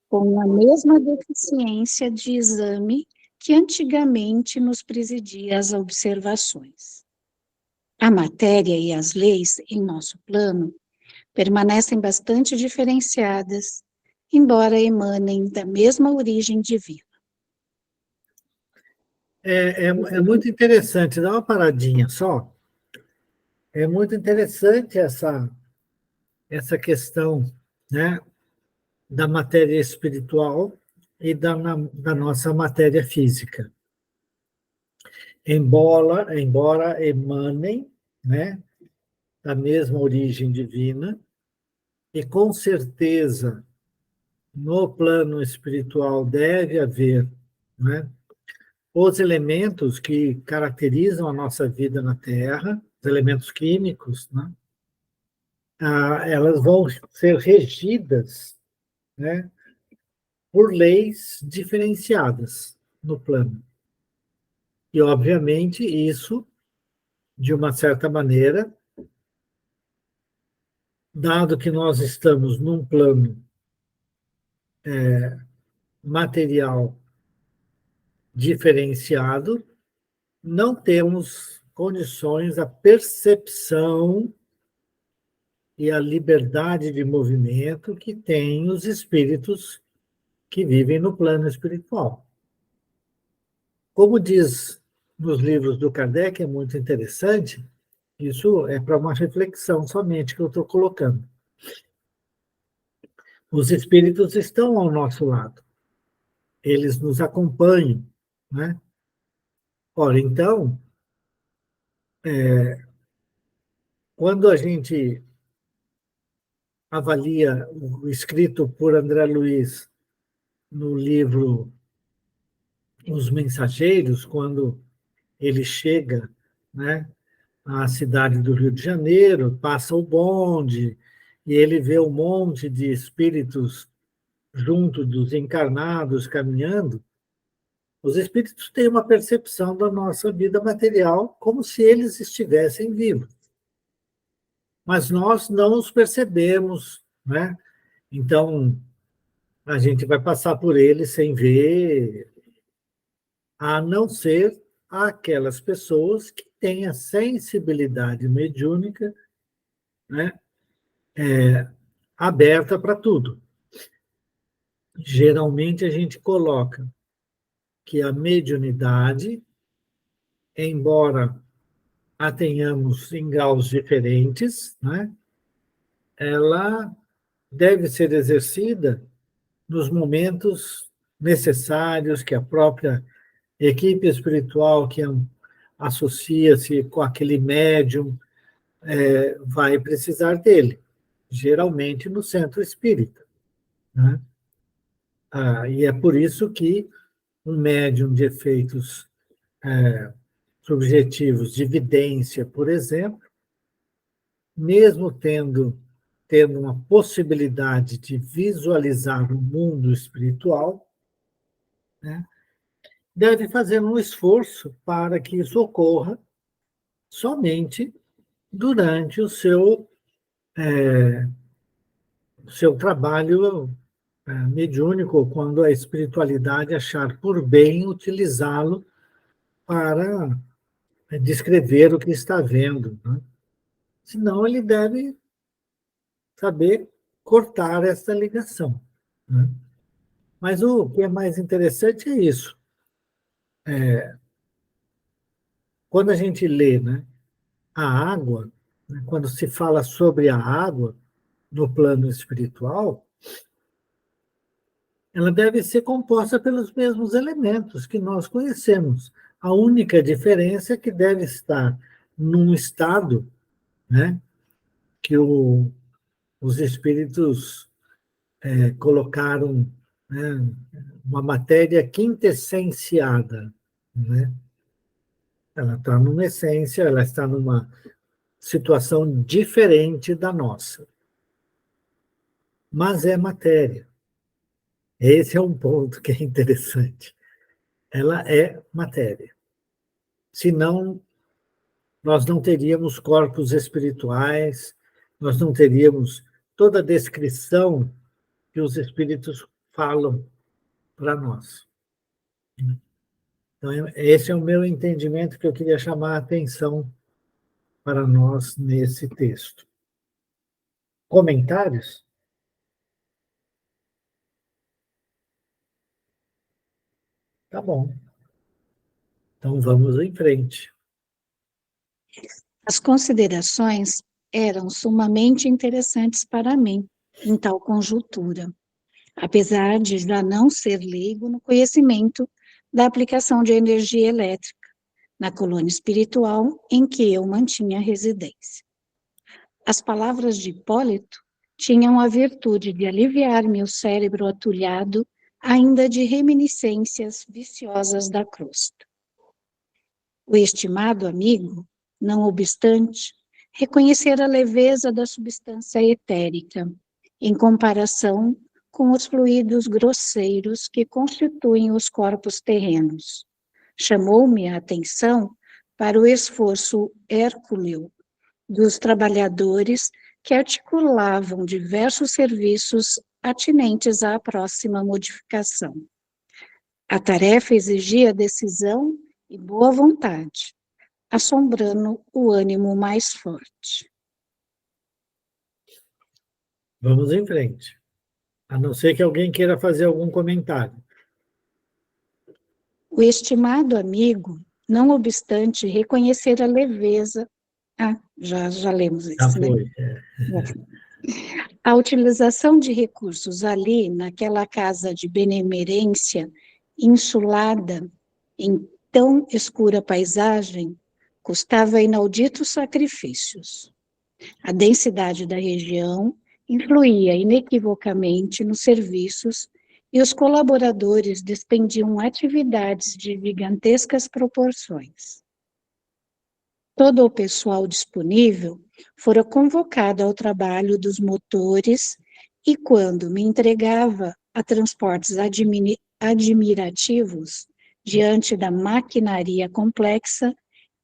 com a mesma deficiência de exame que antigamente nos presidia às observações. A matéria e as leis em nosso plano permanecem bastante diferenciadas, embora emanem da mesma origem divina. É muito interessante, dá uma paradinha só. É muito interessante essa questão, né, da matéria espiritual e da nossa matéria física. Embora emanem, né, da mesma origem divina, e com certeza no plano espiritual deve haver, né, os elementos que caracterizam a nossa vida na Terra, os elementos químicos, né, elas vão ser regidas, né, por leis diferenciadas no plano. E, obviamente, isso, de uma certa maneira, dado que nós estamos num plano material diferenciado, não temos condições, a percepção e a liberdade de movimento que têm os espíritos que vivem no plano espiritual. Como diz nos livros do Kardec, é muito interessante, isso é para uma reflexão somente que eu estou colocando. Os espíritos estão ao nosso lado, eles nos acompanham, né? Ora, então, quando a gente avalia o escrito por André Luiz no livro Os Mensageiros, quando ele chega, né, à cidade do Rio de Janeiro, passa o bonde, e ele vê um monte de espíritos junto dos encarnados caminhando, os espíritos têm uma percepção da nossa vida material como se eles estivessem vivos. Mas nós não os percebemos, né? Então, a gente vai passar por eles sem ver, a não ser aquelas pessoas que têm a sensibilidade mediúnica, né, aberta para tudo. Geralmente a gente coloca que a mediunidade, embora a tenhamos em graus diferentes, né, ela deve ser exercida nos momentos necessários que a própria equipe espiritual que associa-se com aquele médium vai precisar dele, geralmente no centro espírita, né? E é por isso que um médium de efeitos subjetivos de vidência, por exemplo, mesmo tendo uma possibilidade de visualizar o mundo espiritual, né, deve fazer um esforço para que isso ocorra somente durante o seu trabalho mediúnico, quando a espiritualidade achar por bem utilizá-lo para descrever o que está vendo, né? Senão ele deve saber cortar essa ligação, né? Mas o que é mais interessante é isso. Quando a gente lê, né, a água, né, quando se fala sobre a água no plano espiritual, ela deve ser composta pelos mesmos elementos que nós conhecemos. A única diferença é que deve estar num estado, né, que os espíritos colocaram, né, uma matéria quintessenciada, né? Ela está numa essência, ela está numa situação diferente da nossa, mas é matéria. Esse é um ponto que é interessante. Ela é matéria. Senão, nós não teríamos corpos espirituais, nós não teríamos toda a descrição que os espíritos falam para nós. Então, esse é o meu entendimento que eu queria chamar a atenção para nós nesse texto. Comentários? Tá bom. Então, vamos em frente. As considerações eram sumamente interessantes para mim, em tal conjuntura, apesar de já não ser leigo no conhecimento da aplicação de energia elétrica na colônia espiritual em que eu mantinha residência. As palavras de Hipólito tinham a virtude de aliviar meu cérebro atulhado ainda de reminiscências viciosas da crosta. O estimado amigo, não obstante, reconhecera a leveza da substância etérica, em comparação com os fluidos grosseiros que constituem os corpos terrenos. Chamou-me a atenção para o esforço hercúleo dos trabalhadores que articulavam diversos serviços atinentes à próxima modificação. A tarefa exigia decisão e boa vontade, assombrando o ânimo mais forte. Vamos em frente. A não ser que alguém queira fazer algum comentário. O estimado amigo, não obstante reconhecer a leveza... já lemos Já isso, né? foi. A utilização de recursos ali, naquela casa de benemerência, insulada em tão escura paisagem, custava inauditos sacrifícios. A densidade da região influía inequivocamente nos serviços e os colaboradores despendiam atividades de gigantescas proporções. Todo o pessoal disponível fora convocado ao trabalho dos motores e, quando me entregava a transportes admirativos diante da maquinaria complexa,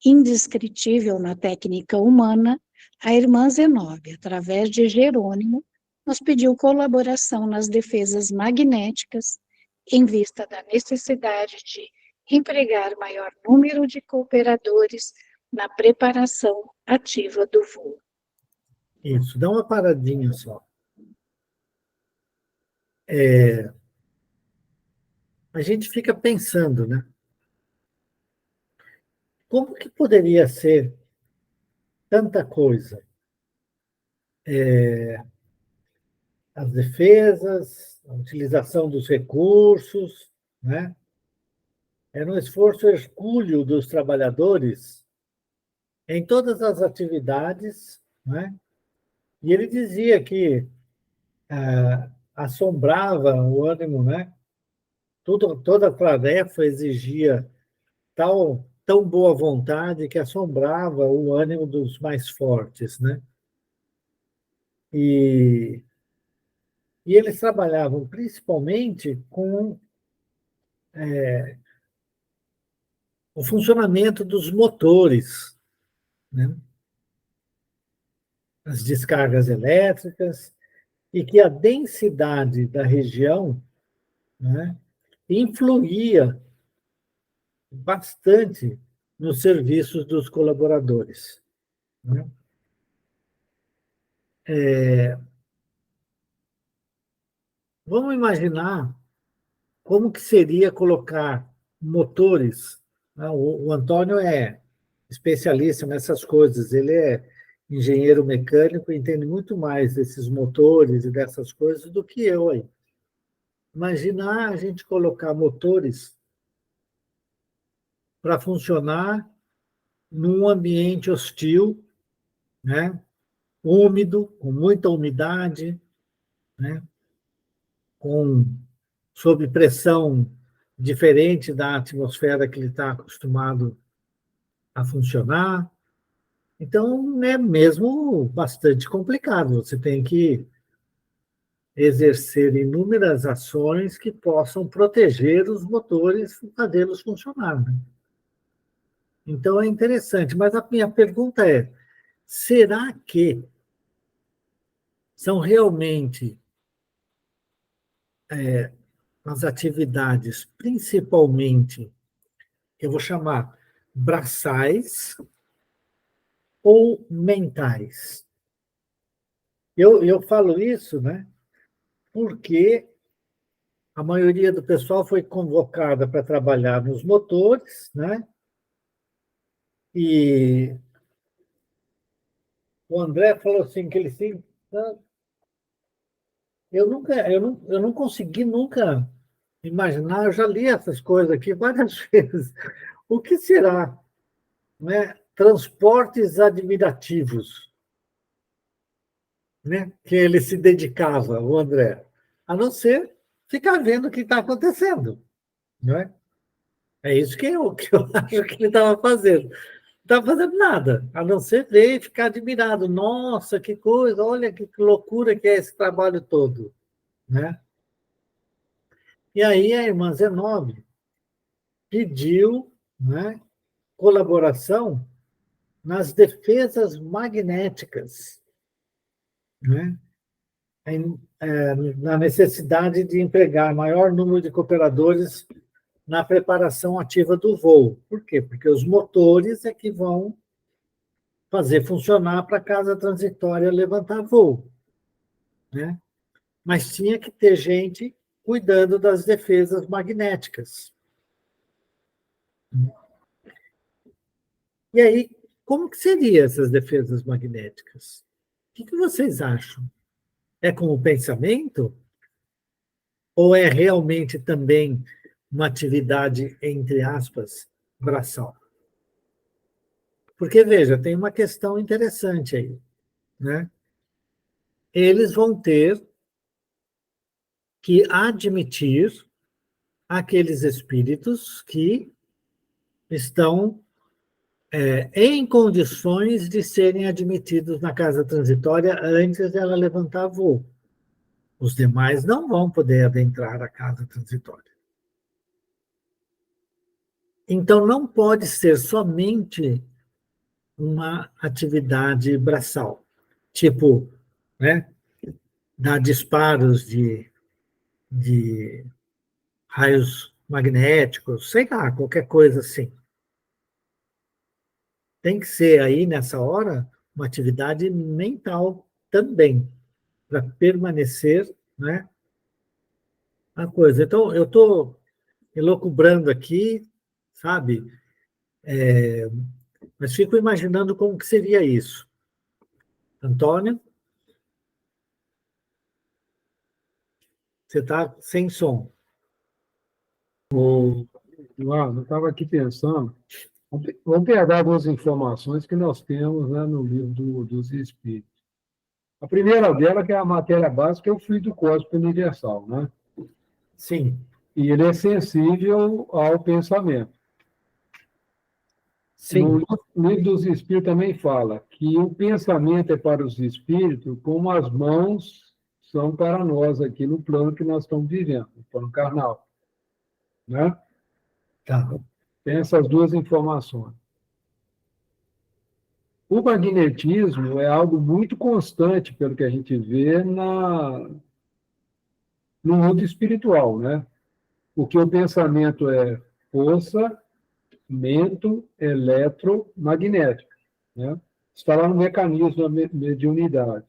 indescritível na técnica humana, a irmã Zenóbia, através de Jerônimo, nos pediu colaboração nas defesas magnéticas, em vista da necessidade de empregar maior número de cooperadores na preparação ativa do voo. Isso, dá uma paradinha só. A gente fica pensando, né? Como que poderia ser tanta coisa? As defesas, a utilização dos recursos, né? Era um esforço hercúleo dos trabalhadores em todas as atividades, né? E ele dizia que assombrava o ânimo, né? Toda tarefa exigia tão boa vontade que assombrava o ânimo dos mais fortes, né? E, e eles trabalhavam principalmente com o funcionamento dos motores, né? As descargas elétricas, e que a densidade da região, né, influía bastante nos serviços dos colaboradores, né? Vamos imaginar como que seria colocar motores, né? O Antônio é especialista nessas coisas, ele é engenheiro mecânico, entende muito mais desses motores e dessas coisas do que eu aí. Imaginar a gente colocar motores para funcionar num ambiente hostil, né? Úmido, com muita umidade, né? Com, sob pressão diferente da atmosfera que ele está acostumado a funcionar. Então, é mesmo bastante complicado. Você tem que exercer inúmeras ações que possam proteger os motores e fazê-los funcionar, né? Então, é interessante. Mas a minha pergunta é: será que são realmente as atividades, principalmente, eu vou chamar braçais ou mentais. Eu falo isso, né, porque a maioria do pessoal foi convocada para trabalhar nos motores, né, e o André falou assim que ele sempre... eu não consegui nunca imaginar, eu já li essas coisas aqui várias vezes. O que será, né? Transportes admirativos, né? Que ele se dedicava, o André, a não ser ficar vendo o que está acontecendo, não é? É isso que eu acho que ele estava fazendo. Não estava fazendo nada, a não ser ver e ficar admirado. Nossa, que coisa, olha que loucura que é esse trabalho todo, né? E aí a irmã Zenobia pediu, né, colaboração nas defesas magnéticas, né, na necessidade de empregar maior número de cooperadores na preparação ativa do voo. Por quê? Porque os motores é que vão fazer funcionar para a casa transitória levantar voo, né? Mas tinha que ter gente cuidando das defesas magnéticas. E aí, como que seriam essas defesas magnéticas? O que vocês acham? É com o pensamento? Ou é realmente também uma atividade, entre aspas, braçal? Porque, veja, tem uma questão interessante aí, né? Eles vão ter que admitir aqueles espíritos que estão em condições de serem admitidos na casa transitória antes dela levantar voo. Os demais não vão poder adentrar a casa transitória. Então, não pode ser somente uma atividade braçal, tipo, né, dar disparos de raios magnéticos, sei lá, qualquer coisa assim. Tem que ser aí, nessa hora, uma atividade mental também, para permanecer, né, a coisa. Então, eu estou elocubrando aqui, sabe? Mas fico imaginando como que seria isso. Antônio, você está sem som. Eduardo, eu estava aqui pensando, vamos pegar duas informações que nós temos, né, no livro dos Espíritos. A primeira dela, que é a matéria básica, é o fluido cósmico universal, né? Sim. E ele é sensível ao pensamento. Sim. No livro dos Espíritos também fala que o pensamento é para os Espíritos como as mãos são para nós aqui no plano que nós estamos vivendo, no plano carnal, né? Tá. Tem essas duas informações. O magnetismo é algo muito constante, pelo que a gente vê no mundo espiritual, né? Porque o pensamento é força, mento, eletromagnética, né? Está lá no mecanismo da mediunidade.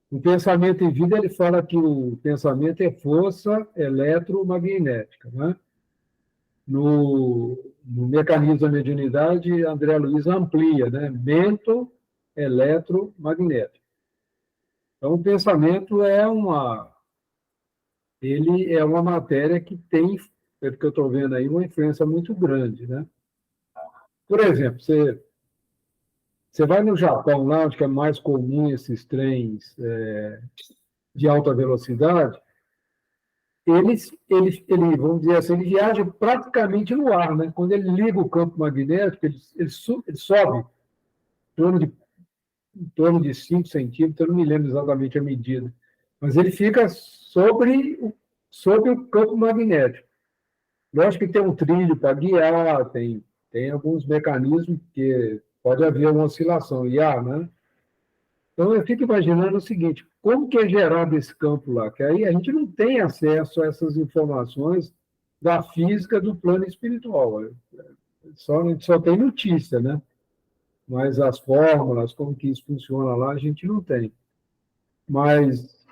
O pensamento em vida, ele fala que o pensamento é força eletromagnética, né? No mecanismo da mediunidade, André Luiz amplia, né? Mento eletromagnético. Então, o pensamento ele é uma matéria que tem, pelo que eu estou vendo aí, uma influência muito grande, né? Por exemplo, você vai no Japão, lá onde é mais comum esses trens de alta velocidade, vamos dizer assim, ele viaja praticamente no ar, né? Quando ele liga o campo magnético, ele sobe em torno de 5 centímetros, eu não me lembro exatamente a medida, mas ele fica sobre o campo magnético. Lógico que tem um trilho para guiar, tem alguns mecanismos que pode haver uma oscilação, né? Então, eu fico imaginando o seguinte, como que é gerado esse campo lá? Que aí a gente não tem acesso a essas informações da física do plano espiritual. A gente só tem notícia, né? Mas as fórmulas, como que isso funciona lá, a gente não tem. Mas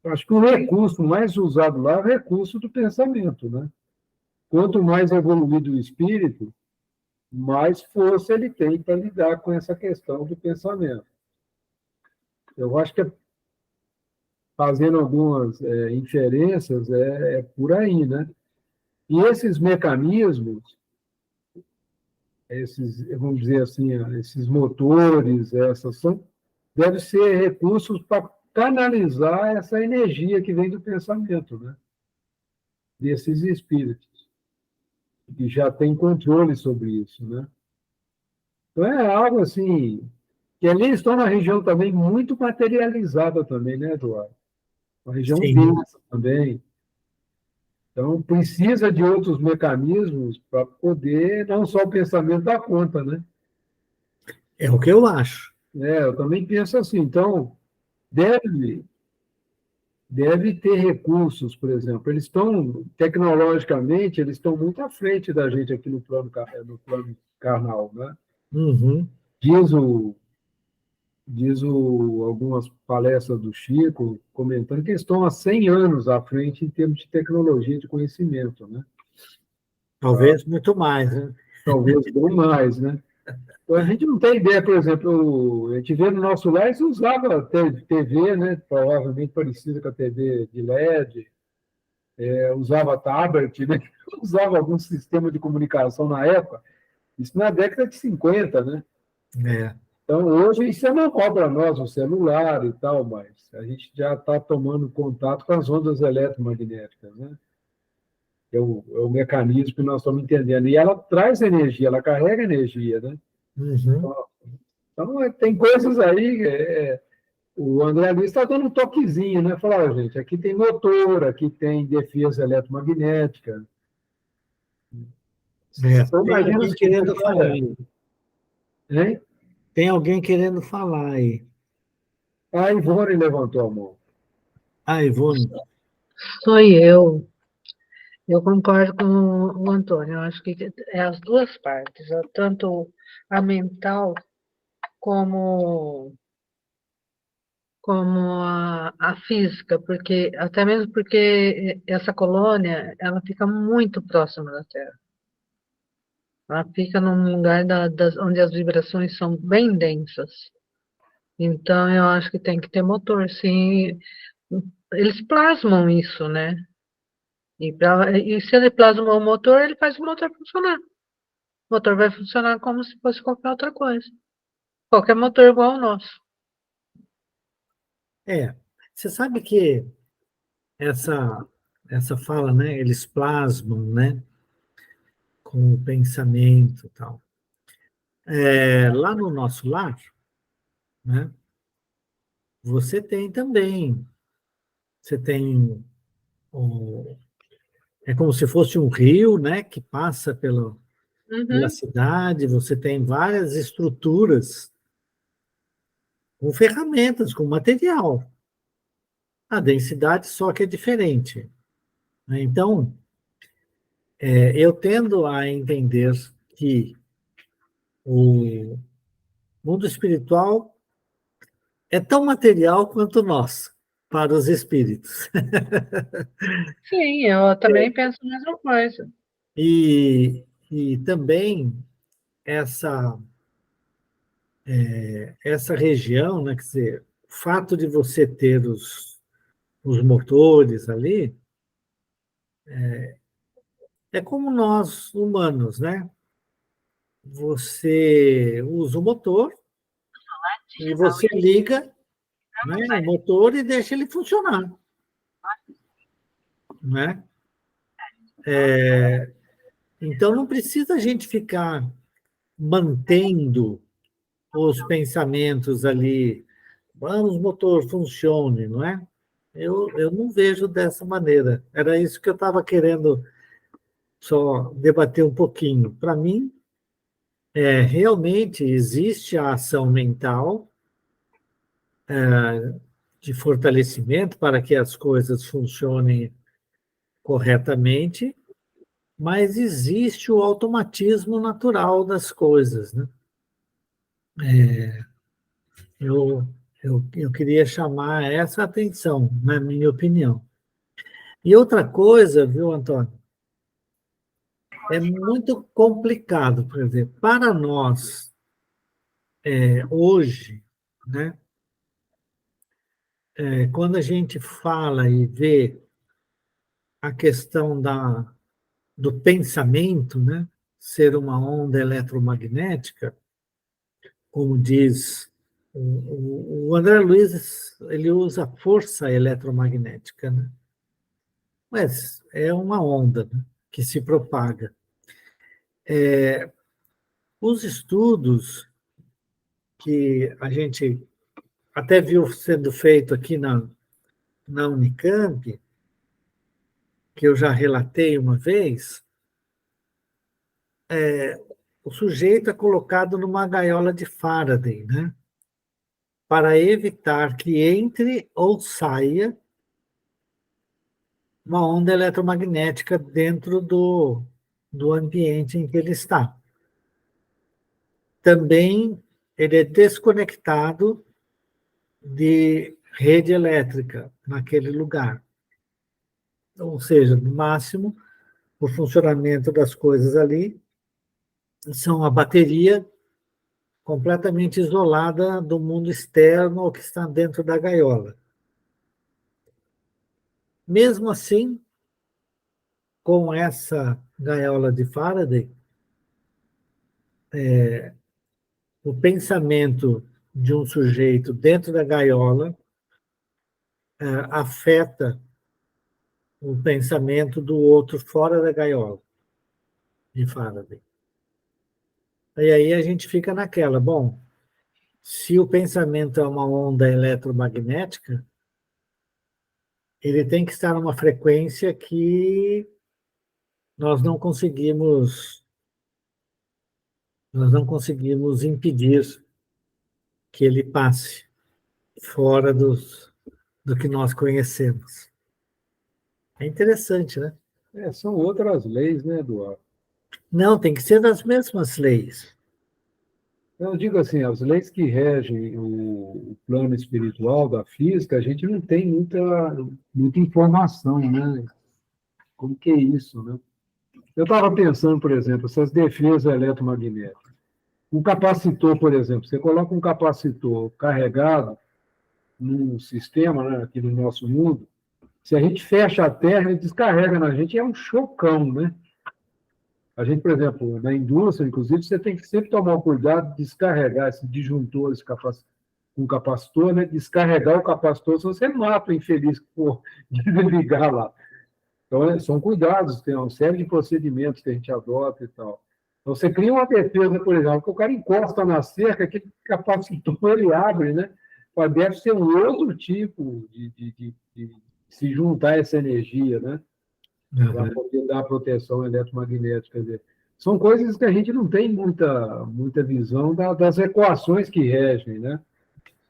acho que o recurso mais usado lá é o recurso do pensamento, né? Quanto mais evoluído o espírito, mais força ele tem para lidar com essa questão do pensamento. Eu acho que, fazendo algumas inferências, é por aí, né? E esses mecanismos, vamos dizer assim, esses motores, devem ser recursos para canalizar essa energia que vem do pensamento, né? Desses espíritos, que já têm controle sobre isso, né? Então, é algo assim, que ali estão na região também muito materializada também, né, Eduardo? Uma região Sim, densa também. Então, precisa de outros mecanismos para poder, não só o pensamento dar conta, né? é o que eu acho. Eu também penso assim. Então, deve, deve ter recursos, por exemplo. Eles estão, tecnologicamente, eles estão muito à frente da gente aqui no plano carnal, né? Uhum. Diz o, algumas palestras do Chico, comentando que eles estão há 100 anos à frente em termos de tecnologia de conhecimento, né? Talvez muito mais, né? Talvez bem mais, né? Então, a gente não tem ideia, por exemplo, a gente vê no nosso lar, eles usavam TV, né? Provavelmente parecida com a TV de LED, usava tablet, né? Usava algum sistema de comunicação na época, isso na década de 50, né? É. Então, hoje, isso é normal para nós, o celular e tal, mas a gente já está tomando contato com as ondas eletromagnéticas, né? É o mecanismo que nós estamos entendendo. E ela traz energia, ela carrega energia, né? Uhum. Então, tem coisas aí. O André Luiz está dando um toquezinho, né? Falar, gente, aqui tem motor, aqui tem defesa eletromagnética. É. Então, Tem imagina alguém se tiver. querendo falar aí. Hein? Tem alguém querendo falar aí. A Ivone levantou a mão. Ah, Ivone. Sou eu. Eu concordo com o Antônio. Eu acho que é as duas partes, tanto a mental como, como a física, porque até mesmo porque essa colônia ela fica muito próxima da Terra. Ela fica num lugar onde as vibrações são bem densas. Então, eu acho que tem que ter motor, sim. Eles plasmam isso, né? E se ele plasma o motor, ele faz o motor funcionar. O motor vai funcionar como se fosse qualquer outra coisa. Qualquer motor igual ao nosso. Você sabe que essa, essa fala, né? Eles plasmam, né? Com o pensamento e tal. Lá no nosso lar, né? Você tem também. Você tem é como se fosse um rio, né? Que passa pela Uhum. cidade. Você tem várias estruturas com ferramentas, com material. A densidade só que é diferente, né? Então, eu tendo a entender que o mundo espiritual é tão material quanto nós, para os espíritos. Sim, eu também penso a mesma coisa. E também essa, essa região, né, quer dizer, o fato de você ter os motores ali, é como nós humanos, né? Você usa o motor e você liga, né, o motor e deixa ele funcionar, né? Então não precisa a gente ficar mantendo os pensamentos ali, vamos, motor, funcione, não é? Eu não vejo dessa maneira. Era isso que eu estava querendo só debater um pouquinho. Para mim, realmente existe a ação mental, de fortalecimento para que as coisas funcionem corretamente, mas existe o automatismo natural das coisas, né? Eu queria chamar essa atenção, na minha opinião. E outra coisa, viu, Antônio? É muito complicado, por exemplo, para nós, hoje, né? Quando a gente fala e vê a questão do pensamento, né? Ser uma onda eletromagnética, como diz o André Luiz, ele usa força eletromagnética, né? Mas é uma onda, né, que se propaga. Os estudos que a gente até viu sendo feito aqui na Unicamp, que eu já relatei uma vez, o sujeito é colocado numa gaiola de Faraday, né? Para evitar que entre ou saia uma onda eletromagnética dentro do ambiente em que ele está. Também ele é desconectado de rede elétrica naquele lugar. Ou seja, no máximo, o funcionamento das coisas ali são a bateria completamente isolada do mundo externo ou que está dentro da gaiola. Mesmo assim, com essa gaiola de Faraday, o pensamento de um sujeito dentro da gaiola afeta o pensamento do outro fora da gaiola de Faraday. E aí a gente fica naquela, bom, se o pensamento é uma onda eletromagnética, ele tem que estar numa frequência que nós não conseguimos impedir que ele passe fora do que nós conhecemos. É interessante, né? São outras leis, né, Eduardo? Não, tem que ser das mesmas leis. Eu digo assim, as leis que regem o plano espiritual da física, a gente não tem muita informação, né? Como que é isso, né? Eu estava pensando, por exemplo, essas defesas eletromagnéticas. Um capacitor, por exemplo, você coloca um capacitor carregado num sistema, né, aqui no nosso mundo, se a gente fecha a Terra, ele descarrega na gente, é um chocão, né? A gente, por exemplo, na indústria, inclusive, você tem que sempre tomar cuidado de descarregar esse disjuntor, com capacitor, né? Descarregar o capacitor, senão você mata o infeliz que for desligar lá. Então, são cuidados, tem uma série de procedimentos que a gente adota e tal. Então, você cria uma defesa, por exemplo, que o cara encosta na cerca, aquele capacitor ele abre, né? Deve ser um outro tipo de se juntar essa energia, né? Para poder dar proteção eletromagnética. Quer dizer, são coisas que a gente não tem muita visão das equações que regem, né?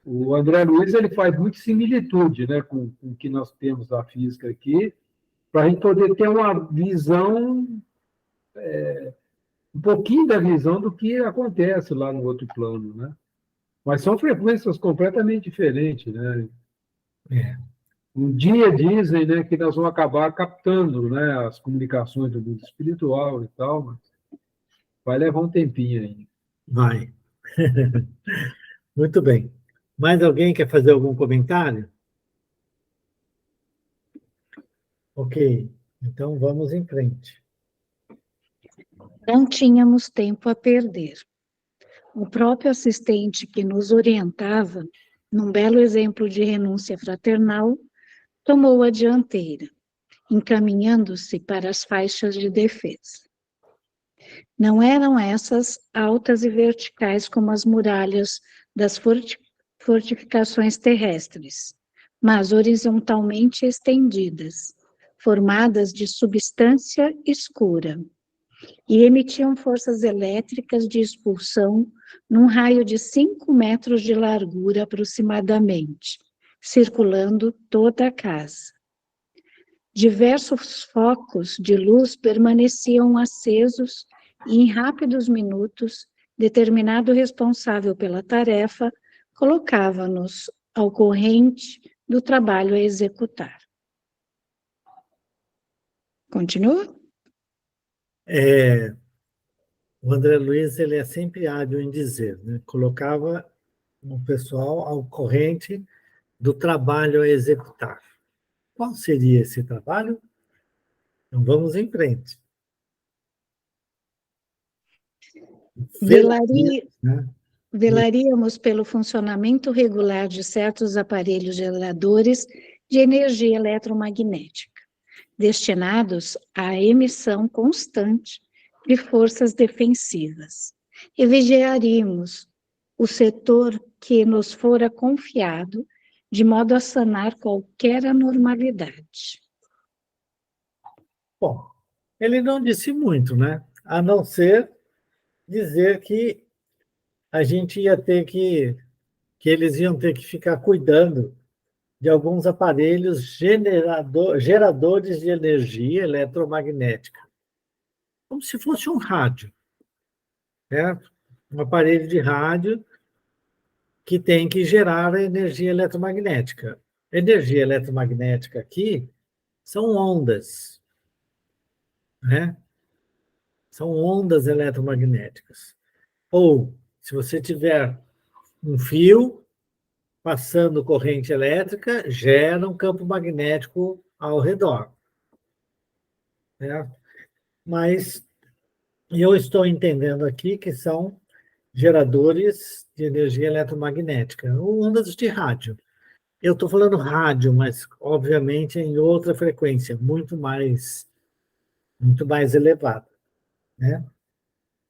O André Luiz ele faz muita similitude, né, com o que nós temos da física aqui, para a gente poder ter uma visão, um pouquinho da visão do que acontece lá no outro plano, né? Mas são frequências completamente diferentes, né? Um dia dizem, né, que nós vamos acabar captando, né, as comunicações do mundo espiritual e tal, mas vai levar um tempinho ainda. Vai. Muito bem. Mais alguém quer fazer algum comentário? Ok, então vamos em frente. Não tínhamos tempo a perder. O próprio assistente que nos orientava, num belo exemplo de renúncia fraternal, tomou a dianteira, encaminhando-se para as faixas de defesa. Não eram essas altas e verticais como as muralhas das fortificações terrestres, mas horizontalmente estendidas, formadas de substância escura, e emitiam forças elétricas de expulsão num raio de 5 metros de largura aproximadamente, circulando toda a casa. Diversos focos de luz permaneciam acesos e, em rápidos minutos, determinado responsável pela tarefa colocava-nos ao corrente do trabalho a executar. Continua? O André Luiz ele é sempre hábil em dizer, né? Colocava o pessoal ao corrente do trabalho a executar. Qual seria esse trabalho? Então vamos em frente. Né? Velaríamos pelo funcionamento regular de certos aparelhos geradores de energia eletromagnética, destinados à emissão constante de forças defensivas, e vigiaríamos o setor que nos fora confiado, de modo a sanar qualquer anormalidade. Bom, ele não disse muito, né? A não ser dizer que a gente ia ter que eles iam ter que ficar cuidando de alguns aparelhos geradores de energia eletromagnética, como se fosse um rádio, certo? Um aparelho de rádio que tem que gerar a energia eletromagnética. Energia eletromagnética aqui são ondas, né? São ondas eletromagnéticas. Ou, se você tiver um fio passando corrente elétrica, gera um campo magnético ao redor. Certo? Mas eu estou entendendo aqui que são geradores de energia eletromagnética, ou ondas de rádio. Eu estou falando rádio, mas, obviamente, em outra frequência, muito mais elevada. Né?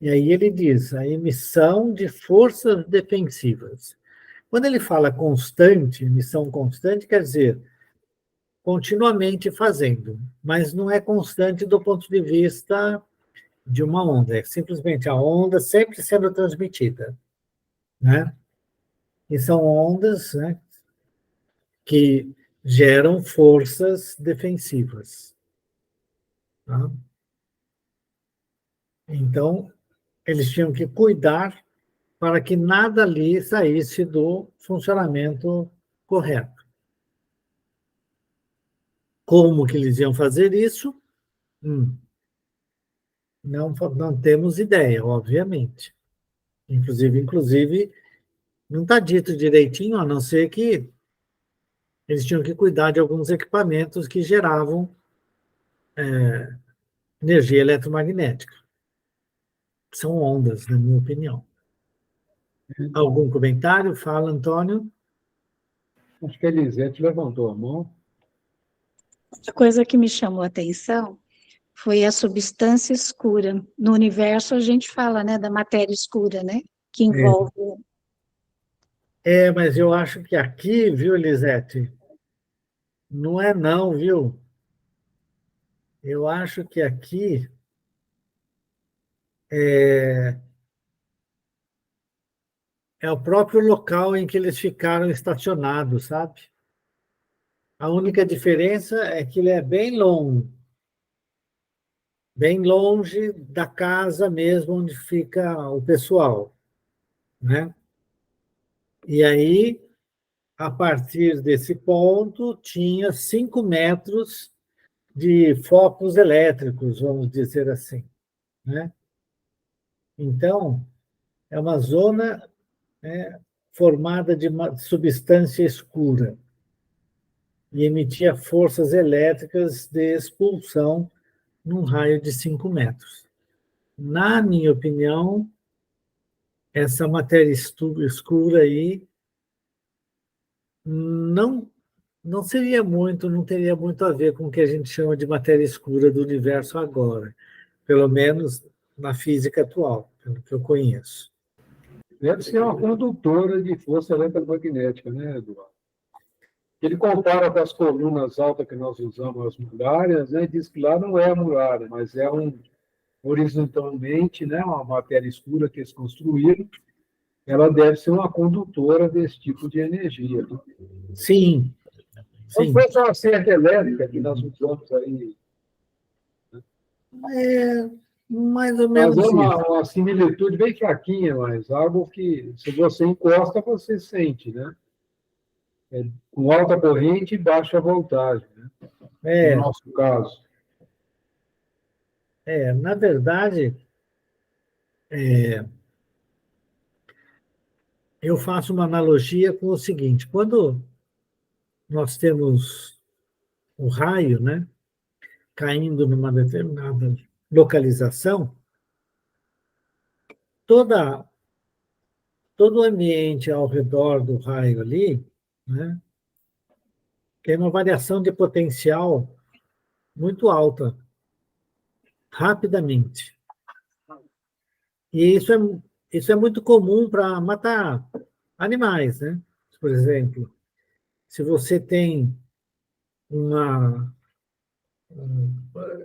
E aí ele diz, a emissão de forças defensivas. Quando ele fala constante, emissão constante, quer dizer continuamente fazendo, mas não é constante do ponto de vista de uma onda, é simplesmente a onda sempre sendo transmitida, né? E são ondas, né, que geram forças defensivas. Tá? Então, eles tinham que cuidar para que nada ali saísse do funcionamento correto. Como que eles iam fazer isso? Não temos ideia, obviamente. Inclusive, não está dito direitinho, a não ser que eles tinham que cuidar de alguns equipamentos que geravam energia eletromagnética. São ondas, na minha opinião. Algum comentário? Fala, Antônio. Acho que a Elisete levantou a mão. Outra coisa que me chamou a atenção foi a substância escura. No universo, a gente fala, né, da matéria escura, né, que envolve... Mas eu acho que aqui, viu, Elisete, não é não, viu? Eu acho que aqui é o próprio local em que eles ficaram estacionados, sabe? A única diferença é que ele é bem longe da casa mesmo onde fica o pessoal, né? E aí, a partir desse ponto, tinha 5 metros de focos elétricos, vamos dizer assim, né? Então, é uma zona, né, formada de uma substância escura e emitia forças elétricas de expulsão num raio de 5 metros. Na minha opinião, essa matéria escura aí não seria muito, não teria muito a ver com o que a gente chama de matéria escura do universo agora, pelo menos na física atual, pelo que eu conheço. Deve ser uma condutora de força eletromagnética, né, Eduardo? Ele compara com as colunas altas que nós usamos, as muralhas, né, e diz que lá não é a muralha, mas é horizontalmente, né, uma matéria escura que eles construíram ela deve ser uma condutora desse tipo de energia. Sim, Como sim. se fosse uma cerca elétrica que nós usamos aí. É mais ou Mas é menos isso. uma similitude bem fraquinha, mas algo que, se você encosta, você sente, né? Com alta corrente e baixa voltagem, né? No É, nosso caso. na verdade, eu faço uma analogia com o seguinte: quando nós temos o raio, né, caindo numa determinada localização, toda, todo o ambiente ao redor do raio ali, né, tem uma variação de potencial muito alta, rapidamente. E isso é muito comum para matar animais, né? Por exemplo, se você tem uma.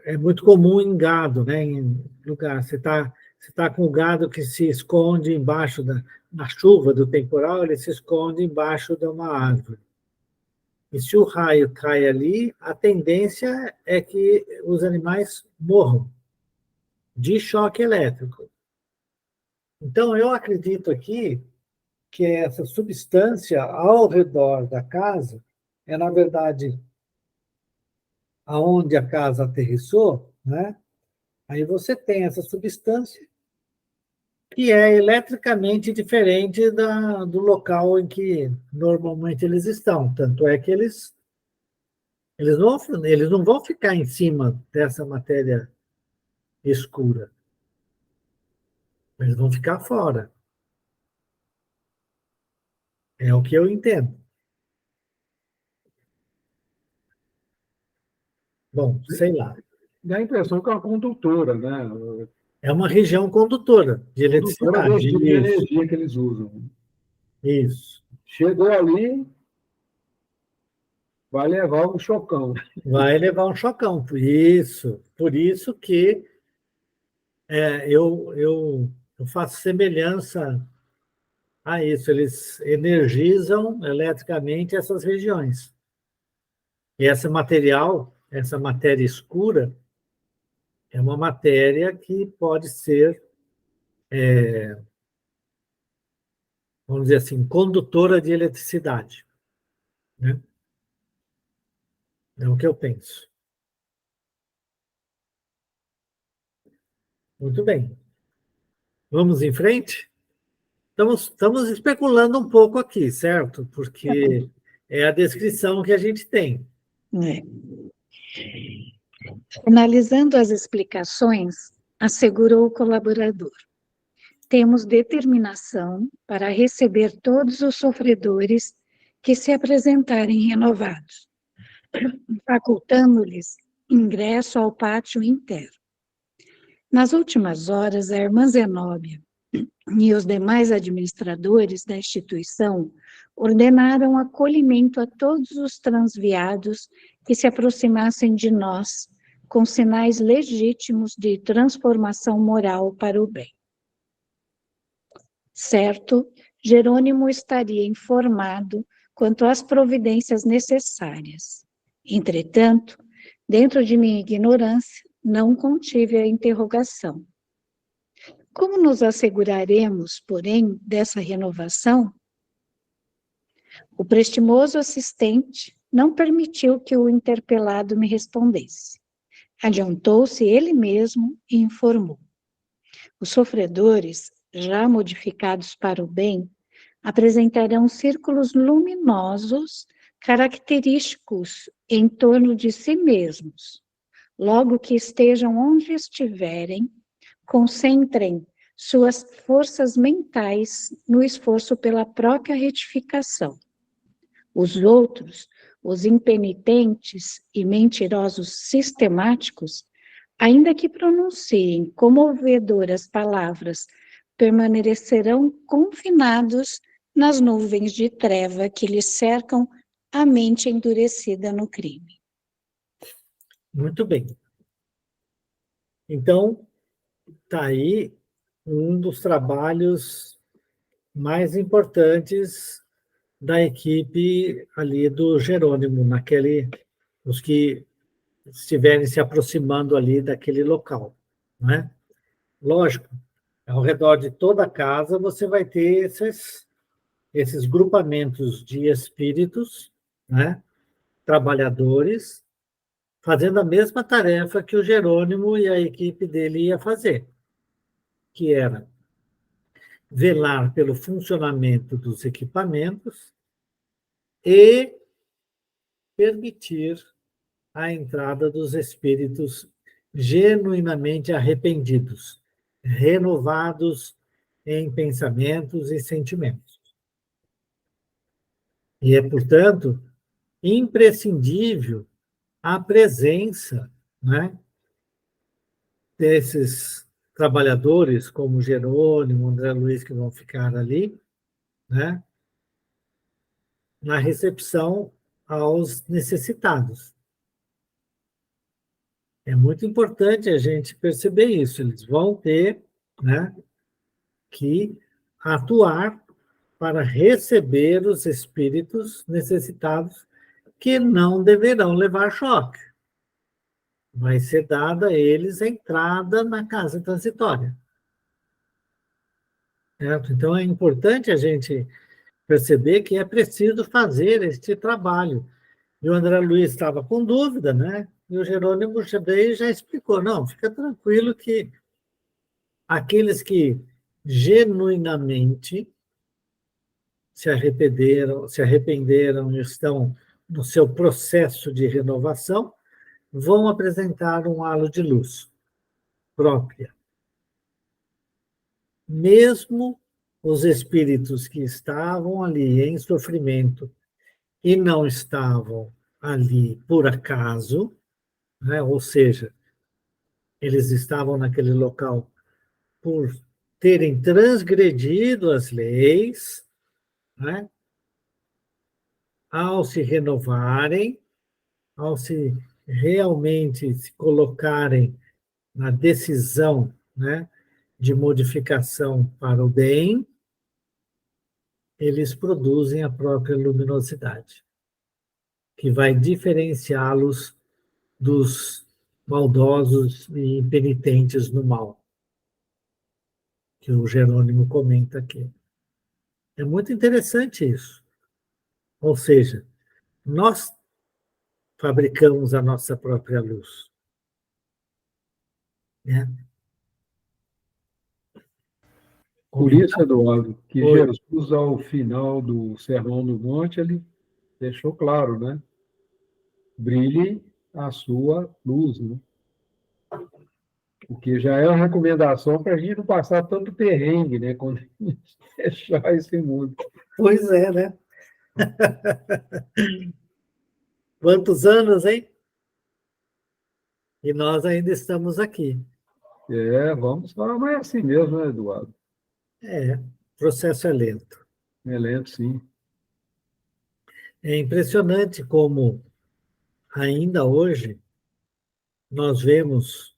É muito comum em gado, né? Em lugar. Você tá com o gado que se esconde embaixo na chuva do temporal, ele se esconde embaixo de uma árvore. E se o raio cai ali, a tendência é que os animais morram de choque elétrico. Então, eu acredito aqui que essa substância ao redor da casa é, na verdade, aonde a casa aterrissou, né? Aí você tem essa substância que é eletricamente diferente do local em que normalmente eles estão. Tanto é que eles não vão ficar em cima dessa matéria escura. Eles vão ficar fora. É o que eu entendo. Bom, sei lá. Dá a impressão que é uma condutora, né? É uma região condutora de Condutora eletricidade. desse tipo de Isso, energia que eles usam. isso. Chegou ali, vai levar um chocão. Vai levar um chocão. Por isso que eu faço semelhança a isso. Eles energizam eletricamente essas regiões. E essa matéria escura, é uma matéria que pode ser, vamos dizer assim, condutora de eletricidade, né? É o que eu penso. Muito bem. Vamos em frente? Estamos especulando um pouco aqui, certo? Porque é a descrição que a gente tem. É. Finalizando as explicações, assegurou o colaborador: temos determinação para receber todos os sofredores que se apresentarem renovados, facultando-lhes ingresso ao pátio interno. Nas últimas horas, a irmã Zenóbia e os demais administradores da instituição ordenaram acolhimento a todos os transviados que se aproximassem de nós, com sinais legítimos de transformação moral para o bem. Certo, Jerônimo estaria informado quanto às providências necessárias. Entretanto, dentro de minha ignorância, não contive a interrogação. Como nos asseguraremos, porém, dessa renovação? O prestimoso assistente não permitiu que o interpelado me respondesse. Adiantou-se ele mesmo e informou. Os sofredores, já modificados para o bem, apresentarão círculos luminosos característicos em torno de si mesmos. Logo que estejam onde estiverem, concentrem suas forças mentais no esforço pela própria retificação. Os outros, os impenitentes e mentirosos sistemáticos, ainda que pronunciem comovedoras palavras, permanecerão confinados nas nuvens de treva que lhes cercam a mente endurecida no crime. Muito bem. Então, está aí um dos trabalhos mais importantes da equipe ali do Jerônimo, os que estiverem se aproximando ali daquele local, né? Lógico, ao redor de toda a casa você vai ter esses grupamentos de espíritos, né? Trabalhadores, fazendo a mesma tarefa que o Jerônimo e a equipe dele ia fazer, que era velar pelo funcionamento dos equipamentos e permitir a entrada dos espíritos genuinamente arrependidos, renovados em pensamentos e sentimentos. E é, portanto, imprescindível a presença, né, desses trabalhadores, como Jerônimo, André Luiz, que vão ficar ali, né, na recepção aos necessitados. É muito importante a gente perceber isso. Eles vão ter, né, que atuar para receber os espíritos necessitados que não deverão levar choque. Vai ser dada a eles a entrada na casa transitória. Certo? Então, é importante a gente perceber que é preciso fazer este trabalho. E o André Luiz estava com dúvida, né? E o Jerônimo já explicou, não, fica tranquilo que aqueles que genuinamente se arrependeram e estão no seu processo de renovação, vão apresentar um halo de luz própria. Mesmo os espíritos que estavam ali em sofrimento e não estavam ali por acaso, né? Ou seja, eles estavam naquele local por terem transgredido as leis, né? Ao se renovarem, ao se realmente se colocarem na decisão, né, de modificação para o bem, eles produzem a própria luminosidade, que vai diferenciá-los dos maldosos e impenitentes no mal, que o Jerônimo comenta aqui. É muito interessante isso. Ou seja, nós fabricamos a nossa própria luz, né? Por isso, Eduardo, que Oi. Jesus, ao final do Sermão do Monte, ele deixou claro, né? Brilhe a sua luz, né? Porque já é uma recomendação para a gente não passar tanto perrengue, né? Quando a gente deixar esse mundo. Pois é, né? Quantos anos, hein? E nós ainda estamos aqui. Vamos falar, mas é assim mesmo, né, Eduardo? É, o processo é lento. É lento, sim. É impressionante como, ainda hoje, nós vemos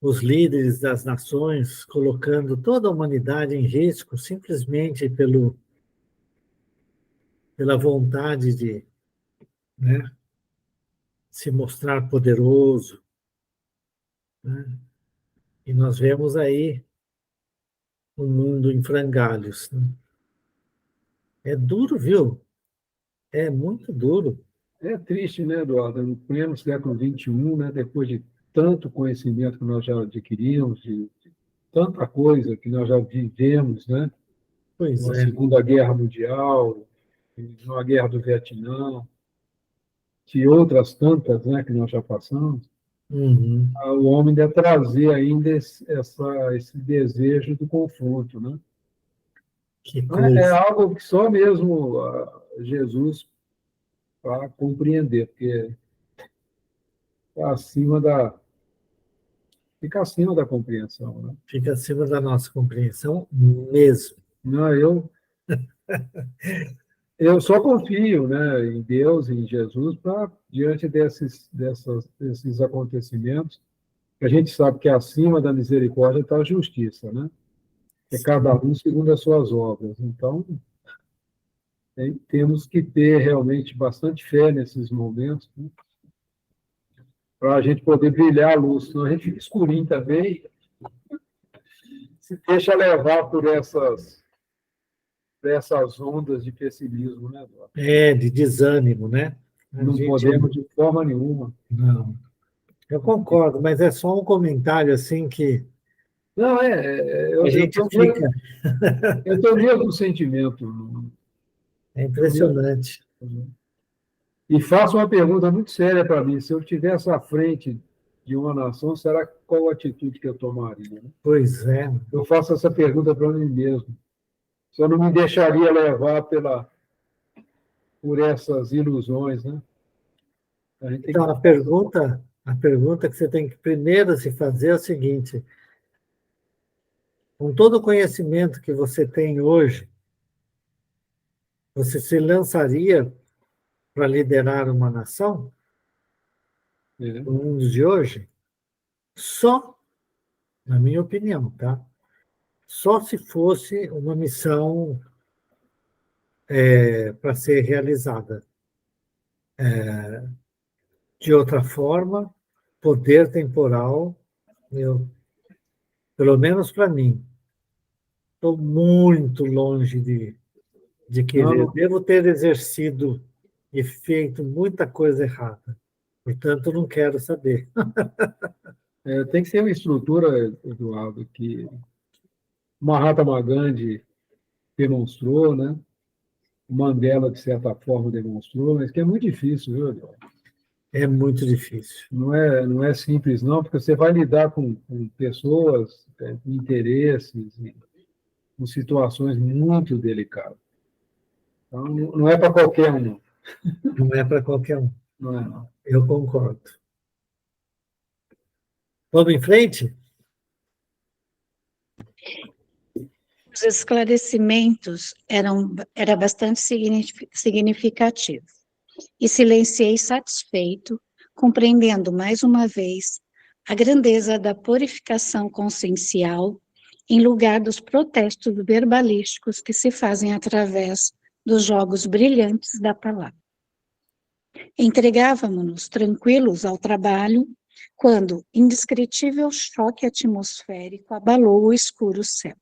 os líderes das nações colocando toda a humanidade em risco simplesmente pela vontade de, né, se mostrar poderoso, né? E nós vemos aí um mundo em frangalhos, né? É duro, viu? É muito duro. É triste, né, Eduardo? No pleno século XXI, né, depois de tanto conhecimento que nós já adquirimos, de tanta coisa que nós já vivemos, né? Pois Na é. Segunda Guerra Mundial, na Guerra do Vietnã, e outras tantas, né, que nós já passamos, Uhum. o homem deve trazer ainda esse desejo do confronto, né? Que É coisa. algo que só mesmo Jesus para compreender, porque está acima fica acima da compreensão, né? Fica acima da nossa compreensão mesmo. Não, eu só confio, né, em Deus, em Jesus, para, diante desses acontecimentos, que a gente sabe que acima da misericórdia está a justiça, né? É cada um segundo as suas obras. Então, temos que ter realmente bastante fé nesses momentos, né, para a gente poder brilhar a luz. Senão a gente fica escurinho também, se deixa levar por essas ondas de pessimismo, né, Eduardo? De desânimo, né? Não podemos de forma nenhuma. Não, eu concordo, mas é só um comentário assim que Não, a gente fica. eu tenho o mesmo sentimento. É impressionante. E faço uma pergunta muito séria para mim. Se eu estivesse à frente de uma nação, será qual a atitude que eu tomaria? Né? Pois é. Eu faço essa pergunta para mim mesmo. Se eu não me deixaria levar por essas ilusões, né? Então, a pergunta que você tem que primeiro se fazer é o seguinte: com todo o conhecimento que você tem hoje, você se lançaria para liderar uma nação no mundo de hoje? Só, na minha opinião, tá? Só se fosse uma missão para ser realizada. De outra forma, poder temporal, pelo menos para mim, estou muito longe de querer. Não, Devo ter exercido e feito muita coisa errada. Portanto, não quero saber. tem que ter uma estrutura, Eduardo, que Mahatma Gandhi demonstrou, né? Mandela, de certa forma, demonstrou, mas que é muito difícil, viu, Eduardo? É muito difícil. Não é simples, não, porque você vai lidar com pessoas, com interesses, com situações muito delicadas. Então, não é para qualquer um, não. Não é para qualquer um. Não é, não. Eu concordo. Vamos em frente? Os esclarecimentos era bastante significativo. E silenciei satisfeito, compreendendo mais uma vez a grandeza da purificação consciencial em lugar dos protestos verbalísticos que se fazem através dos jogos brilhantes da palavra. Entregávamos-nos tranquilos ao trabalho quando indescritível choque atmosférico abalou o escuro céu.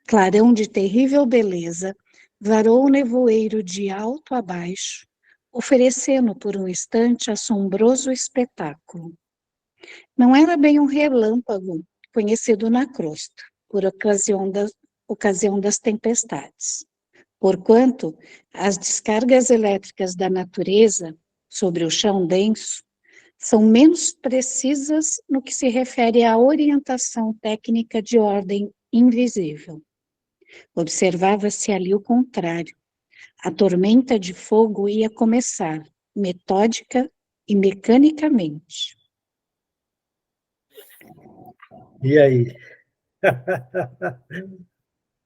Clarão de terrível beleza varou o nevoeiro de alto a baixo, oferecendo por um instante assombroso espetáculo. Não era bem um relâmpago conhecido na crosta, por ocasião das tempestades, porquanto as descargas elétricas da natureza sobre o chão denso são menos precisas no que se refere à orientação técnica de ordem invisível. Observava-se ali o contrário. A tormenta de fogo ia começar, metódica e mecanicamente. E aí?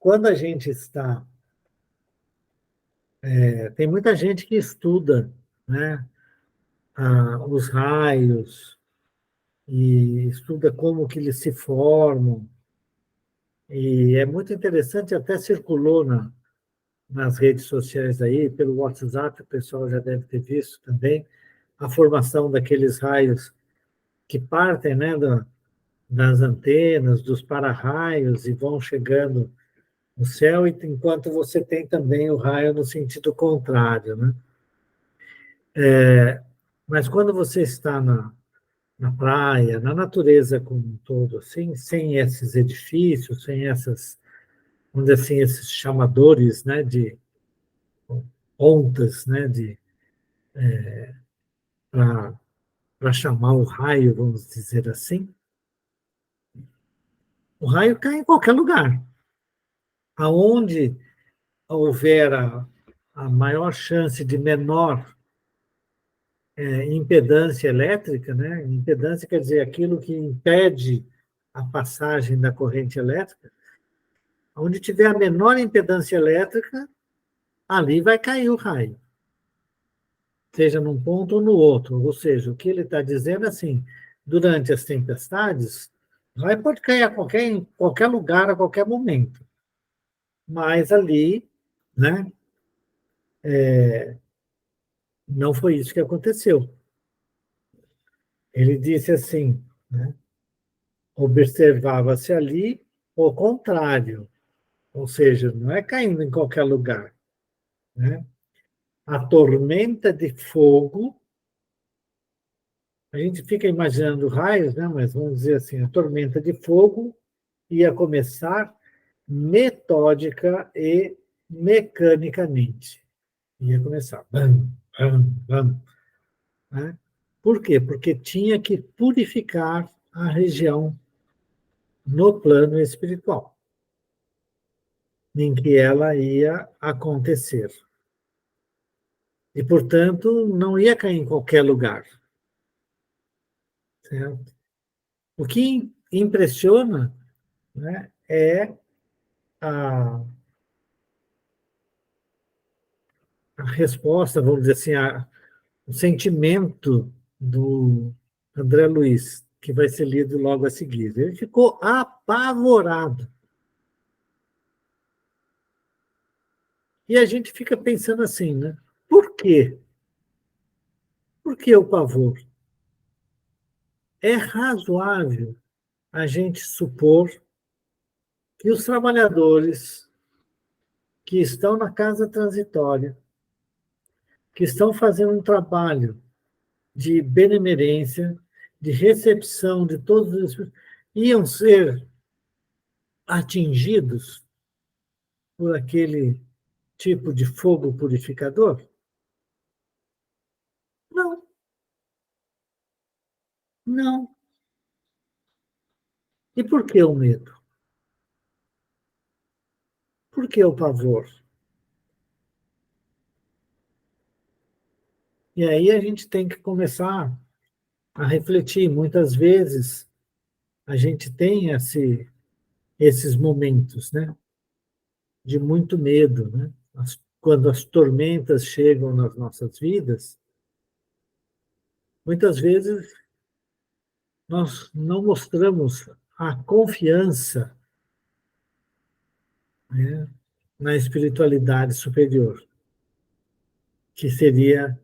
Quando a gente está... tem muita gente que estuda, né, os raios e estuda como que eles se formam. E é muito interessante, até circulou nas redes sociais aí, pelo WhatsApp, o pessoal já deve ter visto também, a formação daqueles raios que partem, né, das antenas, dos para-raios e vão chegando no céu, e enquanto você tem também o raio no sentido contrário, né? Mas quando você está na praia, na natureza como um todo, assim, sem esses edifícios, sem essas, vamos dizer assim, esses chamadores, né, de ondas, né, para chamar o raio, vamos dizer assim, o raio cai em qualquer lugar. Aonde houver a maior chance de menor impedância elétrica, né? Impedância quer dizer aquilo que impede a passagem da corrente elétrica. Onde tiver a menor impedância elétrica, ali vai cair o raio, seja num ponto ou no outro. Ou seja, o que ele está dizendo é assim, durante as tempestades, Raio pode cair em qualquer lugar, a qualquer momento. Mas ali, né, não foi isso que aconteceu. Ele disse assim, né, observava-se ali o contrário, ou seja, não é caindo em qualquer lugar, né? A tormenta de fogo, a gente fica imaginando raios, né? Mas vamos dizer assim, a tormenta de fogo ia começar metódica e mecanicamente. Ia começar. Bam, bam, bam, né? Por quê? Porque tinha que purificar a região no plano espiritual em que ela ia acontecer. E, portanto, não ia cair em qualquer lugar. Certo? O que impressiona, né, é a resposta, vamos dizer assim, o sentimento do André Luiz, que vai ser lido logo a seguir. Ele ficou apavorado. E a gente fica pensando assim, né? Por quê? Por que o pavor? É razoável a gente supor que os trabalhadores que estão na casa transitória, que estão fazendo um trabalho de benemerência, de recepção de todos os, iam ser atingidos por aquele tipo de fogo purificador? Não, não. E por que o medo? Por que o pavor? E aí a gente tem que começar a refletir. Muitas vezes a gente tem esses momentos, né, de muito medo, né? Quando as tormentas chegam nas nossas vidas, muitas vezes nós não mostramos a confiança, né, na espiritualidade superior, que seria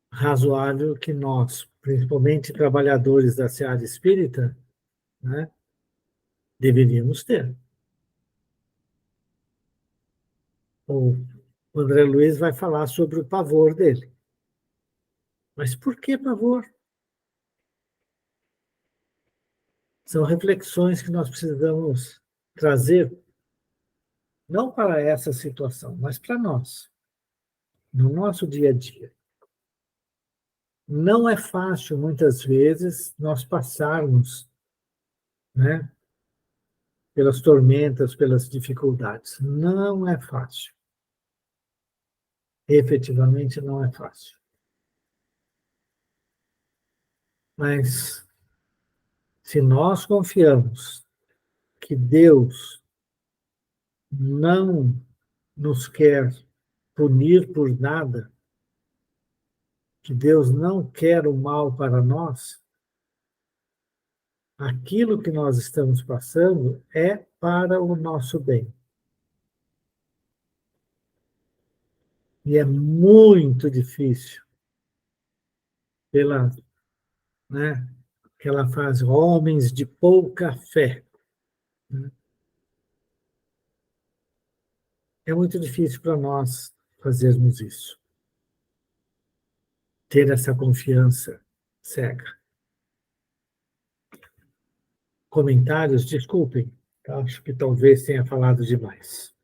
razoável que nós, principalmente trabalhadores da seara espírita, né, deveríamos ter. O André Luiz vai falar sobre o pavor dele. Mas por que pavor? São reflexões que nós precisamos trazer, não para essa situação, mas para nós, no nosso dia a dia. Não é fácil, muitas vezes, nós passarmos, né, pelas tormentas, pelas dificuldades. Não é fácil. Efetivamente, não é fácil. Mas, se nós confiamos que Deus não nos quer punir por nada, que Deus não quer o mal para nós, aquilo que nós estamos passando é para o nosso bem. E é muito difícil, pela, né, aquela frase, homens de pouca fé, né? É muito difícil para nós fazermos isso, ter essa confiança cega. Comentários, desculpem, acho que talvez tenha falado demais.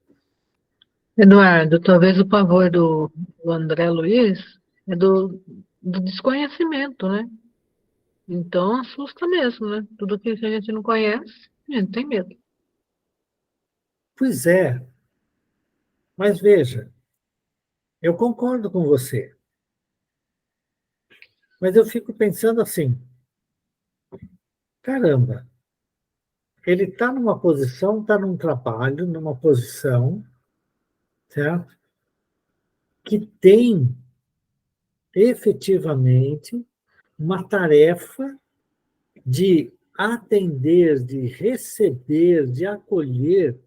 Eduardo, talvez o pavor do André Luiz é do desconhecimento, né? Então assusta mesmo, né? Tudo que a gente não conhece, a gente tem medo. Pois é, mas veja, eu concordo com você, mas eu fico pensando assim, caramba, ele está numa posição, está num trabalho, numa posição, certo? Que tem efetivamente uma tarefa de atender, de receber, de acolher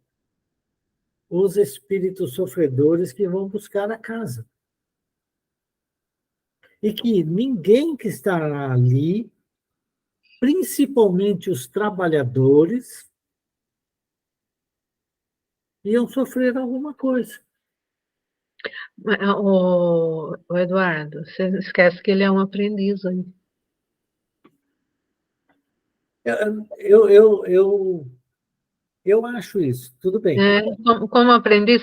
os espíritos sofredores que vão buscar a casa. E que ninguém que estará ali, principalmente os trabalhadores, iam sofrer alguma coisa. O Eduardo, você esquece que ele é um aprendiz aí. Eu acho isso, tudo bem. Como aprendiz,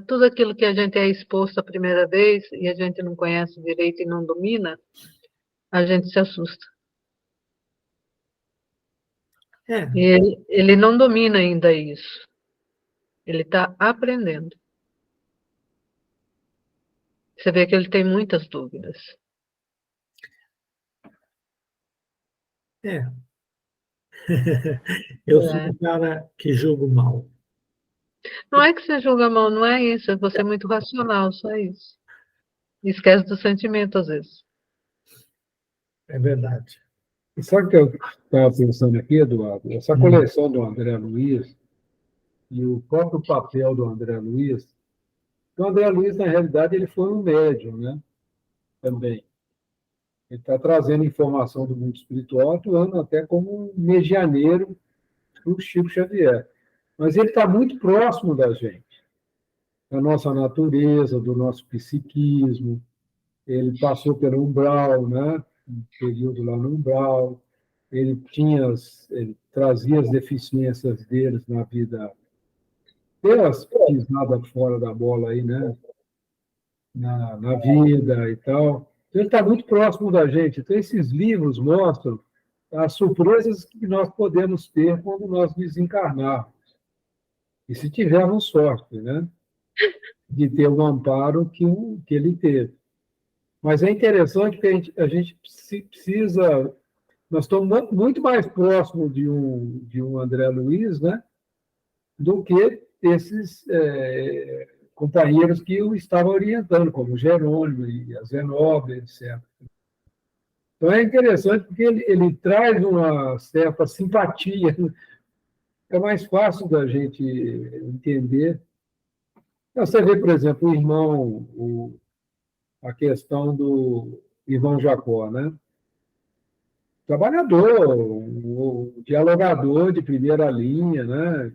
tudo aquilo que a gente é exposto a primeira vez e a gente não conhece direito e não domina, a gente se assusta. Ele não domina ainda isso. Ele está aprendendo. Você vê que ele tem muitas dúvidas. Eu sou um cara que julgo mal. Não é que você julga mal, não é isso. É você muito racional, só isso. Esquece do sentimento, às vezes. É verdade. E sabe o que eu estava pensando aqui, Eduardo? Essa coleção do André Luiz e o próprio papel do André Luiz. O André Luiz, na realidade, ele foi um médium, né? Também. Ele está trazendo informação do mundo espiritual, atuando até como um medianeiro para o Chico Xavier. Mas ele está muito próximo da gente, da nossa natureza, do nosso psiquismo. Ele passou pelo umbral, né? Um período lá no umbral. Ele trazia as deficiências deles na vida, pelas pisadas fora da bola aí, né? Na vida e tal. Então, ele está muito próximo da gente. Então, esses livros mostram as surpresas que nós podemos ter quando nós desencarnarmos. E se tivermos sorte, né? De ter o amparo que ele teve. Mas é interessante que a gente precisa... Nós estamos muito mais próximos de um André Luiz, né? Do que esses companheiros que o estavam orientando, como o Jerônimo e a Zenobia, etc. Então, é interessante porque ele traz uma certa simpatia. É mais fácil da gente entender. Você vê, por exemplo, o irmão, a questão do irmão Jacó, né? Trabalhador, o dialogador de primeira linha, né?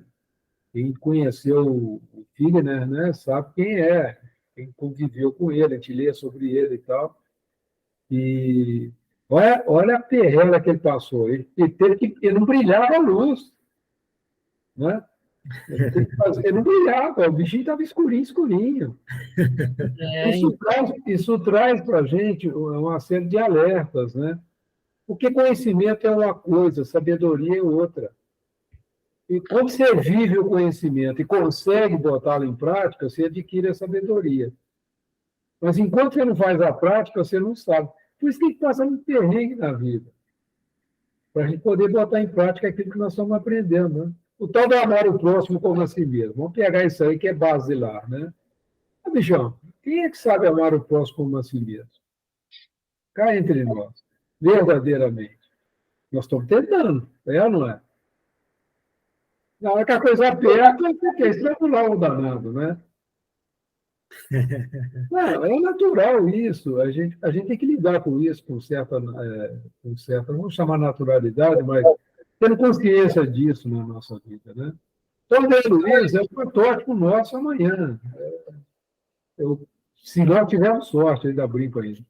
Quem conheceu o Figner, né, sabe quem é, quem conviveu com ele, a gente lê sobre ele e tal. E olha a perrela que ele passou. Ele não brilhava a luz. Né? Ele não brilhava, o bichinho estava escurinho, escurinho. Isso traz para a gente uma série de alertas, né? Porque conhecimento é uma coisa, sabedoria é outra. E como você vive o conhecimento e consegue botá-lo em prática, você adquire a sabedoria. Mas enquanto você não faz a prática, você não sabe. Por isso que tem que passar um perrengue na vida, para a gente poder botar em prática aquilo que nós estamos aprendendo. Né? O tal do amar o próximo como a si mesmo. Vamos pegar isso aí que é basilar. Né? Bichão, quem é que sabe amar o próximo como a si mesmo? Cá entre nós, verdadeiramente. Nós estamos tentando, é ou não é? Na hora que a coisa aperta, fica estrangular o danado, né? Não, é natural isso. A gente tem que lidar com isso com certa, vamos chamar naturalidade, mas tendo consciência disso na nossa vida, né? Então, o Luiz é um protótipo nosso amanhã. Se nós tivermos sorte, ainda brinco ainda.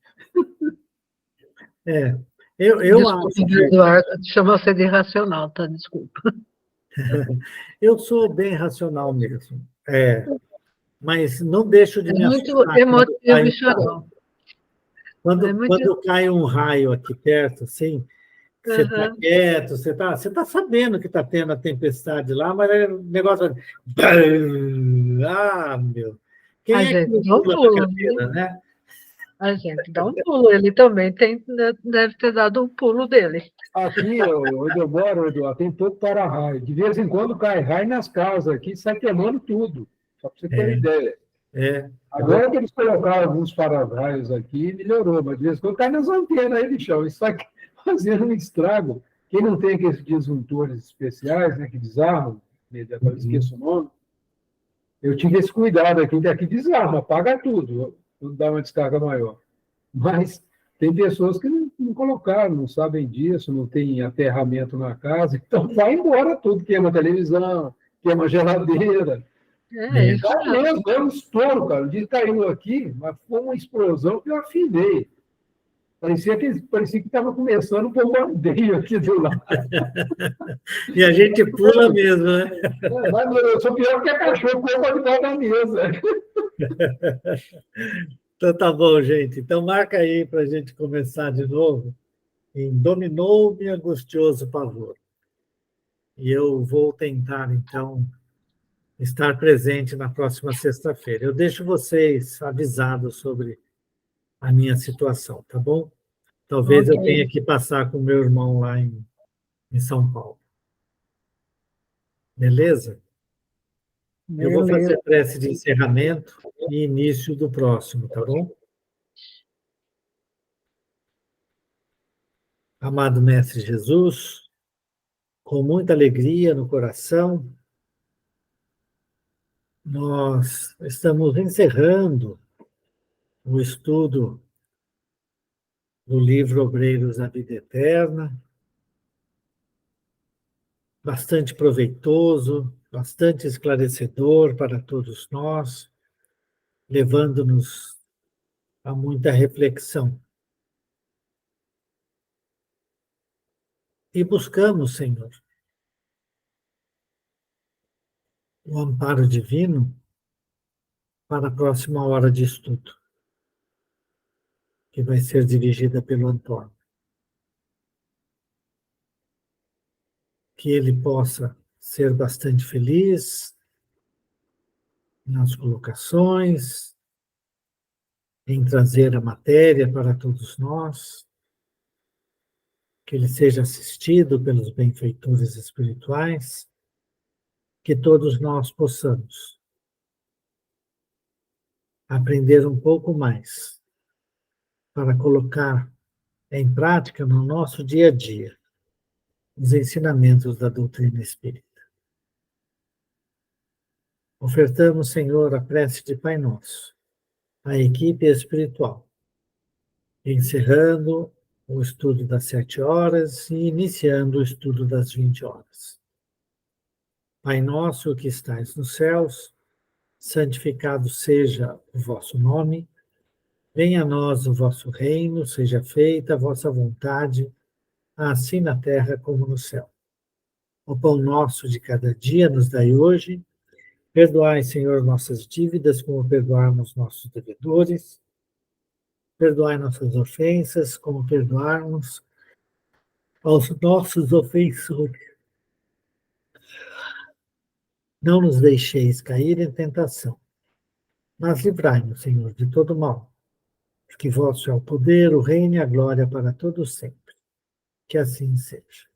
Eu acho que... Eduardo, chamou você de irracional, tá? Desculpa. Eu sou bem racional mesmo. Mas não deixo de me muito assustar emotivo e chorão. Quando cai um raio aqui perto, assim, você está quieto, você está sabendo que está tendo a tempestade lá, mas o negócio... Ah, meu... Quem é que dá um pulo, né? A gente dá um pulo. Ele também deve ter dado um pulo dele. Aqui, onde eu moro, Eduardo, tem pouco para-raio. De vez em quando cai raio nas casas aqui, sai queimando tudo. Só para você ter ideia. Agora que eles colocaram alguns para-raios aqui, melhorou, mas de vez em quando cai nas antenas aí, bichão. Isso está fazendo um estrago Quem não tem aqueles disjuntores especiais, né, que desarmam, eu esqueço o nome, eu tive esse cuidado aqui, que desarma, apaga tudo, não dá uma descarga maior. Mas tem pessoas que não colocaram, não sabem disso, não tem aterramento na casa, então vai embora tudo, queima a televisão, queima a geladeira. É isso Cai mesmo. mesmo, é um estouro, cara. Um dia caiu aqui, mas foi uma explosão que eu afinei. Parecia que estava começando um bombardeio aqui do lado. E a gente pula mesmo, né? Mas eu sou pior que a cachorro que eu debaixo da mesa. Então tá bom, gente. Então marca aí para a gente começar de novo em Dominou-me angustioso pavor. E eu vou tentar, então, estar presente na próxima sexta-feira. Eu deixo vocês avisados sobre a minha situação, tá bom? Talvez eu tenha Ok. que passar com meu irmão lá em São Paulo. Beleza? Eu vou Beleza. fazer prece de encerramento e início do próximo, tá bom? Amado Mestre Jesus, com muita alegria no coração, nós estamos encerrando o estudo do livro Obreiros da Vida Eterna, bastante proveitoso, bastante esclarecedor para todos nós, levando-nos a muita reflexão. E buscamos, Senhor, o amparo divino para a próxima hora de estudo, que vai ser dirigida pelo Antônio. Que ele possa ser bastante feliz nas colocações, em trazer a matéria para todos nós, que ele seja assistido pelos benfeitores espirituais, que todos nós possamos aprender um pouco mais para colocar em prática no nosso dia a dia os ensinamentos da doutrina espírita. Ofertamos, Senhor, a prece de Pai Nosso, à equipe espiritual, encerrando o estudo das 7 horas e iniciando o estudo das 20 horas. Pai nosso que estais nos céus, santificado seja o vosso nome, venha a nós o vosso reino, seja feita a vossa vontade, assim na terra como no céu. O pão nosso de cada dia nos dai hoje, perdoai, Senhor, nossas dívidas, como perdoarmos nossos devedores, perdoai nossas ofensas, como perdoarmos aos nossos ofensores. Não nos deixeis cair em tentação, mas livrai-nos, Senhor, de todo mal, porque vosso é o poder, o reino e a glória para todos sempre. Que assim seja.